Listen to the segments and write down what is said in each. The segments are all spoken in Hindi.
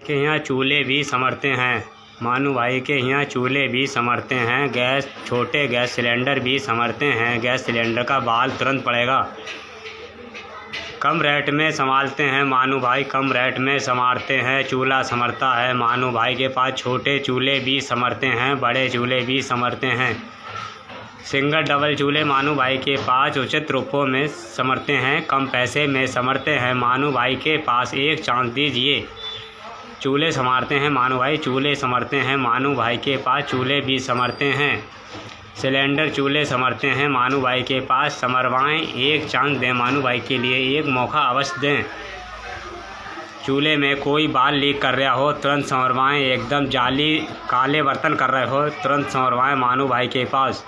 के यहाँ चूल्हे भी समरते हैं। मानू भाई के यहाँ चूल्हे भी समरते हैं। गैस छोटे गैस सिलेंडर भी समरते हैं। गैस सिलेंडर का बाल तुरंत पड़ेगा। कम रेट में संभालते हैं मानू भाई, कम रेट में संवारते हैं। चूल्हा समरता है मानू भाई के पास। छोटे चूल्हे भी समरते हैं, बड़े चूल्हे भी समरते हैं। सिंगल डबल चूल्हे मानू भाई के पास उचित रूपों में समरते हैं। कम पैसे में समरते हैं मानू भाई के पास। एक चांस दीजिए। चूल्हे संवारते हैं मानू भाई, चूल्हे समरते हैं मानू भाई के पास। चूल्हे भी समरते हैं। सिलेंडर चूल्हे समरते हैं मानू भाई के पास। समरवाएं, एक चांस दें मानू भाई के लिए, एक मौका अवश्य दें। चूल्हे में कोई बाल लीक कर रहा हो तुरंत संवरवाएं। एकदम जाली काले बर्तन कर रहे हो तुरंत संवरवाएं मानू भाई के पास।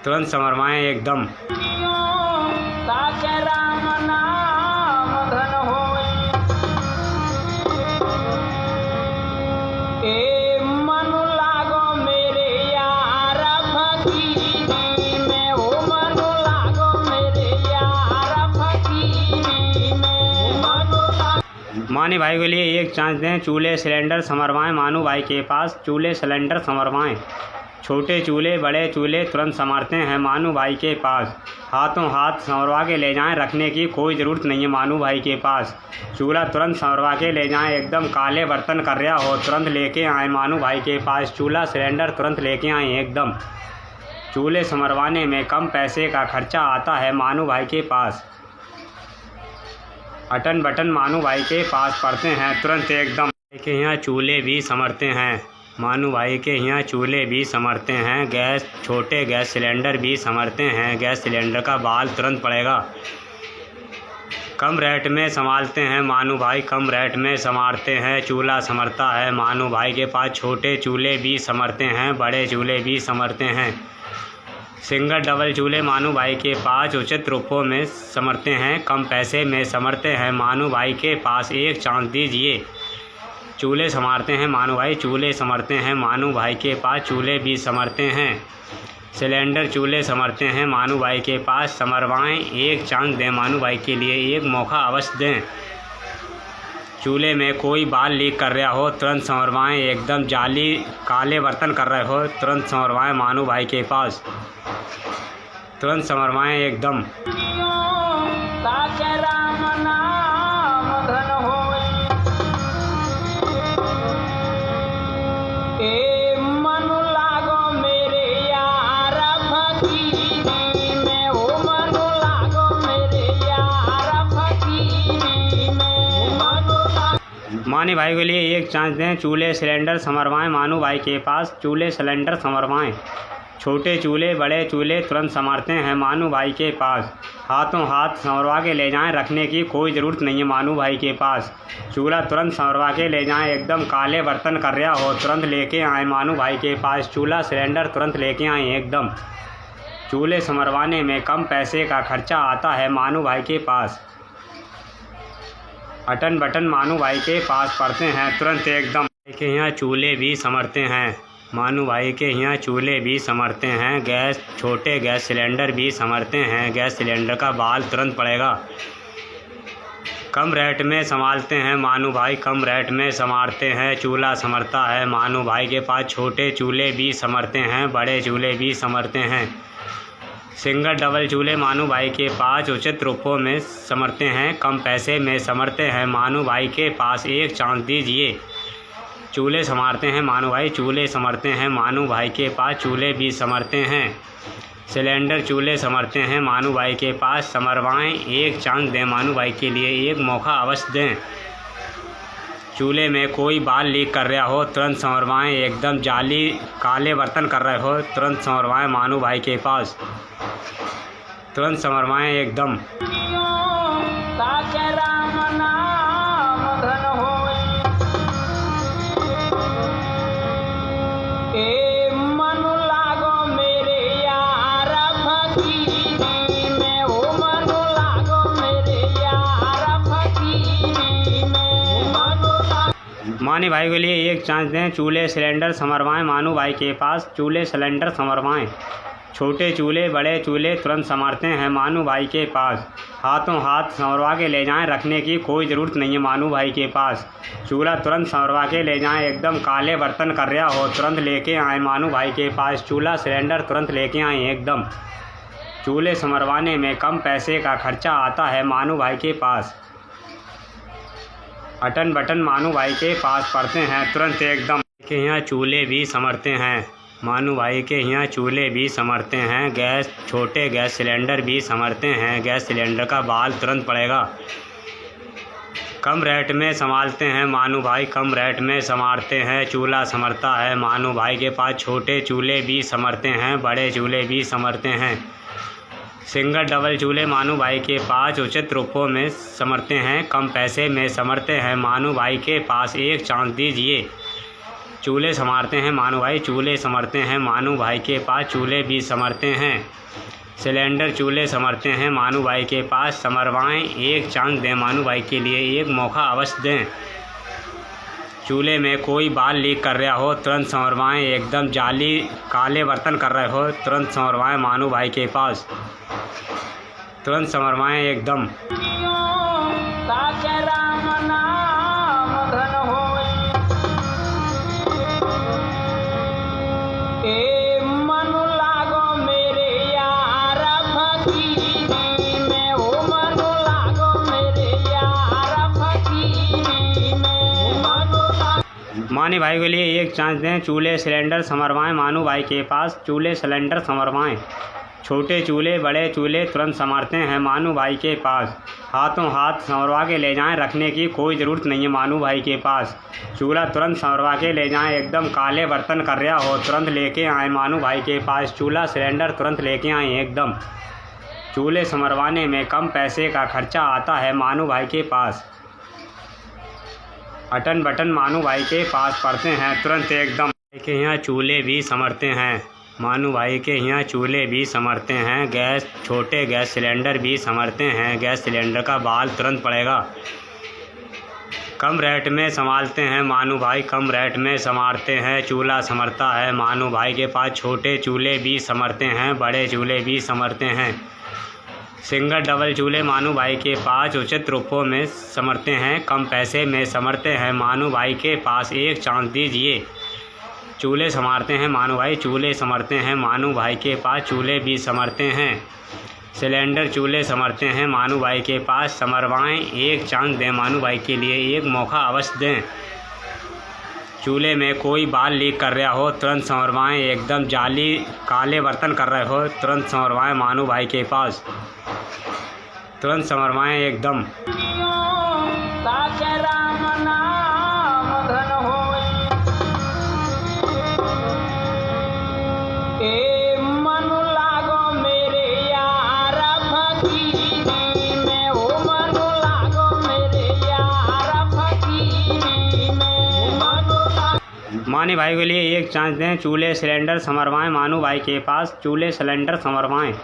तुरंत संवरवाएं एकदम। मानी भाई के लिए एक चांस दें। चूल्हे सिलेंडर संवरवाएं मानू भाई के पास। चूल्हे सिलेंडर संवरवाएं। छोटे चूल्हे बड़े चूल्हे तुरंत संवारते हैं मानू भाई के पास। हाथों हाथ संवरवा के ले जाएं, रखने की कोई ज़रूरत नहीं है मानू भाई के पास। चूल्हा तुरंत संवरवा के ले जाएं। एकदम काले बर्तन कर रहा हो तुरंत लेके आएँ मानू भाई के पास। चूल्हा सिलेंडर तुरंत लेके आएँ एकदम। चूल्हे संवरवाने में कम पैसे का खर्चा आता है मानू भाई के पास। अटन बटन मानू भाई के पास पड़ते हैं तुरंत एकदम। के यहाँ चूल्हे भी समरते हैं मानू भाई के यहाँ चूल्हे भी समरते हैं। गैस छोटे गैस सिलेंडर भी समरते हैं। गैस सिलेंडर का बाल तुरंत पड़ेगा। कम रेट में संभालते हैं मानू भाई, कम रेट में संवारते हैं। चूल्हा समरता है मानू भाई के पास। छोटे चूल्हे भी समरते हैं, बड़े चूल्हे भी समरते हैं। सिंगल डबल चूल्हे मानू भाई के पास उचित रूपों में समरते हैं। कम पैसे में समरते हैं मानू भाई के पास। एक चांस दीजिए। चूल्हे संवारते हैं मानू भाई, चूल्हे समरते हैं मानू भाई के पास। चूल्हे भी समरते हैं। सिलेंडर चूल्हे समरते हैं मानू भाई के पास। समरवाएं, एक चांस दें मानू भाई के लिए, एक मौका अवश्य दें। चूल्हे में कोई बाल लीक कर रहा हो तुरंत संवरवाएं। एकदम जाली काले बर्तन कर रहे हो तुरंत संवरवाएं मानू भाई के पास। तुरंत संवरवाएं एकदम। मानी भाई के लिए एक चांस दें। चूल्हे सिलेंडर संवरवाएं मानू भाई के पास। चूल्हे सिलेंडर संवरवाएं। छोटे चूल्हे बड़े चूल्हे तुरंत संवारते हैं मानू भाई के पास। हाथों हाथ संवरवा के ले जाएं, रखने की कोई ज़रूरत नहीं है मानू भाई के पास। चूल्हा तुरंत संवरवा के ले जाएं। एकदम काले बर्तन कर रहा हो तुरंत लेके आएँ मानू भाई के पास। चूल्हा सिलेंडर तुरंत लेके आएँ एकदम। चूल्हे संवरवाने में कम पैसे का खर्चा आता है मानू भाई के पास। अटन बटन मानू भाई के पास पड़ते हैं तुरंत एकदम। के यहाँ चूल्हे भी समरते हैं मानू भाई के यहाँ चूल्हे भी समरते हैं। गैस छोटे गैस सिलेंडर भी समरते हैं। गैस सिलेंडर का बाल तुरंत पड़ेगा। कम रेट में संभालते हैं मानू भाई, कम रेट में संवारते हैं। चूल्हा समरता है मानू भाई के पास। छोटे चूल्हे भी समरते हैं, बड़े चूल्हे भी समरते हैं। सिंगल डबल चूल्हे मानू भाई के पास उचित रूपों में समरते हैं। कम पैसे में समरते हैं मानू भाई के पास। एक चांस दीजिए। चूल्हे संवारते हैं मानू भाई, चूल्हे समरते हैं मानू भाई के पास। चूल्हे भी समरते हैं। सिलेंडर चूल्हे समरते हैं मानू भाई के पास। समरवाएं, एक चांस दें मानू भाई के लिए, एक मौका अवश्य दें। चूल्हे में कोई बाल लीक कर रहा हो तुरंत संवरवाएं। एकदम जाली काले बर्तन कर रहे हो तुरंत संवरवाएं मानू भाई के पास। तुरंत संवरवाएं एकदम। मानी भाई के लिए एक चांस दें। चूल्हे सिलेंडर संवरवाएं मानू भाई के पास। चूल्हे सिलेंडर संवरवाएं। छोटे चूल्हे बड़े चूल्हे तुरंत संवरते हैं मानू भाई के पास। हाथों हाथ संवरवा के ले जाएं, रखने की कोई ज़रूरत नहीं है मानू भाई के पास। चूल्हा तुरंत संवरवा के ले जाएं, एकदम काले बर्तन कर रहा हो तुरंत लेके आए मानू भाई के पास। चूल्हा सिलेंडर तुरंत लेके आए एकदम। चूल्हे संवरवाने में कम पैसे का खर्चा आता है मानू भाई के पास। अटन बटन मानू भाई के पास पड़ते हैं तुरंत एकदम। के यहाँ चूल्हे भी संवरते हैं मानू भाई के यहाँ चूल्हे भी संवरते हैं। गैस छोटे गैस सिलेंडर भी संवरते हैं। गैस सिलेंडर का बाल तुरंत पड़ेगा। कम रेट में संभालते हैं मानू भाई, कम रेट में संवारते हैं। चूल्हा संवरता है मानू भाई के पास। छोटे चूल्हे भी संवरते हैं, बड़े चूल्हे भी संवरते हैं। सिंगल डबल चूल्हे मानू भाई के पास उचित रूपों में संवरते हैं, कम पैसे में संवरते हैं मानू भाई के पास। एक चांस दीजिए। चूल्हे संवारते हैं मानू भाई, चूल्हे संवरते हैं मानू भाई के पास। चूल्हे भी संवरते हैं। सिलेंडर चूल्हे संवरते हैं मानू भाई के पास। संवरवाएं, एक चांस दें मानू भाई के लिए, एक मौका अवश्य दें। चूल्हे में कोई बाल लीक कर रहा हो तुरंत संवरवाएं, एकदम जाली काले बर्तन कर रहे हो तुरंत संवरवाएं मानू भाई के पास। तुरंत संवरवाएं एकदम। मानी भाई के लिए एक चांस दें। चूल्हे सिलेंडर संवरवाएं मानू भाई के पास। चूल्हे सिलेंडर संवरवाएं। छोटे चूल्हे बड़े चूल्हे तुरंत संवरते हैं मानू भाई के पास। हाथों हाथ संवरवा के ले जाएं, रखने की कोई ज़रूरत नहीं है मानू भाई के पास। चूल्हा तुरंत संवरवा के ले जाएं, एकदम काले बर्तन कर रहा हो तुरंत लेके आए मानू भाई के पास। चूल्हा सिलेंडर तुरंत लेके आए एकदम। चूल्हे संवरवाने में कम पैसे का खर्चा आता है मानू भाई के पास। अटन बटन मानू भाई के पास पड़ते हैं तुरंत एकदम। के यहाँ चूल्हे भी संवरते हैं मानू भाई के यहाँ चूल्हे भी संवरते हैं। गैस छोटे गैस सिलेंडर भी संवरते हैं। गैस सिलेंडर का बाल तुरंत पड़ेगा। कम रेट में संभालते हैं मानू भाई, कम रेट में संवारते हैं। चूल्हा संवरता है मानू भाई के पास। छोटे चूल्हे भी संवरते हैं, बड़े चूल्हे भी संवरते हैं। सिंगल डबल चूल्हे मानू भाई के पास उचित रूपों में संवरते हैं, कम पैसे में संवरते हैं मानू भाई के पास। एक चांस दीजिए। चूल्हे संवारते हैं मानू भाई, चूल्हे संवरते हैं मानू भाई के पास। चूल्हे भी संवरते हैं। सिलेंडर चूल्हे संवरते हैं मानू भाई के पास। संवरवाएं, एक चांस दें मानू भाई के लिए, एक मौका अवश्य दें। चूल्हे में कोई बाल लीक कर रहा हो तुरंत संवरवाएं, एकदम जाली काले बर्तन कर रहे हो तुरंत संवरवाएं मानू भाई के पास। तुरंत संवरवाएं एकदम। मानी भाई के लिए एक चांस दें। चूल्हे सिलेंडर संवरवाएं मानू भाई के पास। चूल्हे सिलेंडर संवरवाएं।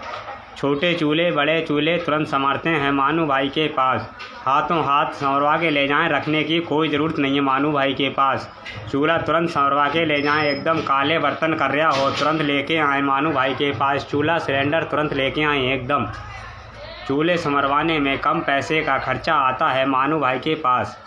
छोटे चूल्हे बड़े चूल्हे तुरंत संवरते हैं मानू भाई के पास। हाथों हाथ संवरवा के ले जाएं, रखने की कोई ज़रूरत नहीं है मानू भाई के पास। चूल्हा तुरंत संवरवा के ले जाएं, एकदम काले बर्तन कर रहा हो तुरंत लेके आए मानू भाई के पास। चूल्हा सिलेंडर तुरंत लेके आए एकदम। चूल्हे संवरवाने में कम पैसे का खर्चा आता है मानू भाई के पास।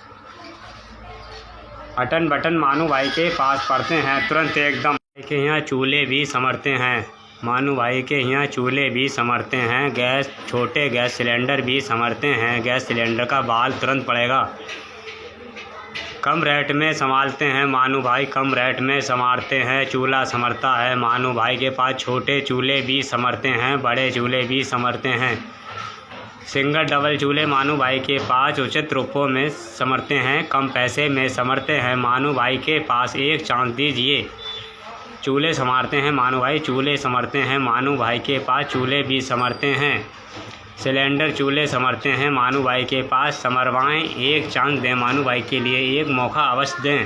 अटन बटन मानू भाई के पास पड़ते हैं तुरंत एकदम। के यहाँ चूल्हे भी संवरते हैं मानू भाई के यहाँ चूल्हे भी संवरते हैं। गैस छोटे गैस सिलेंडर भी संवरते हैं। गैस सिलेंडर का बाल तुरंत पड़ेगा। कम रेट में संभालते हैं मानू भाई, कम रेट में संवारते हैं। चूल्हा संवरता है मानू भाई के पास। छोटे चूल्हे भी संवरते हैं, बड़े चूल्हे भी संवरते हैं। सिंगल डबल चूल्हे मानू भाई के पास उचित रूपों में संवरते हैं, कम पैसे में संवरते हैं मानू भाई के पास। एक चांस दीजिए। चूल्हे संवारते हैं मानू भाई, चूल्हे संवरते हैं मानू भाई के पास। चूल्हे भी संवरते हैं। सिलेंडर चूल्हे संवरते हैं मानू भाई के पास। संवरवाएं, एक चांस दें मानू भाई के लिए, एक मौका अवश्य दें।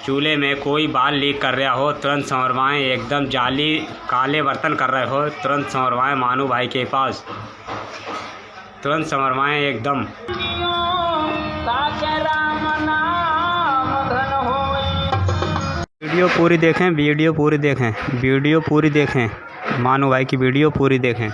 चूल्हे में कोई बाल लीक कर रहा हो तुरंत संवरवाएं, एकदम जाली काले बर्तन कर रहे हो तुरंत संवरवाएं मानू भाई के पास। तुरंत संवरवाएं एकदम। वीडियो वीडियो पूरी देखें, वीडियो पूरी देखें, वीडियो पूरी देखें, मानू भाई की वीडियो पूरी देखें।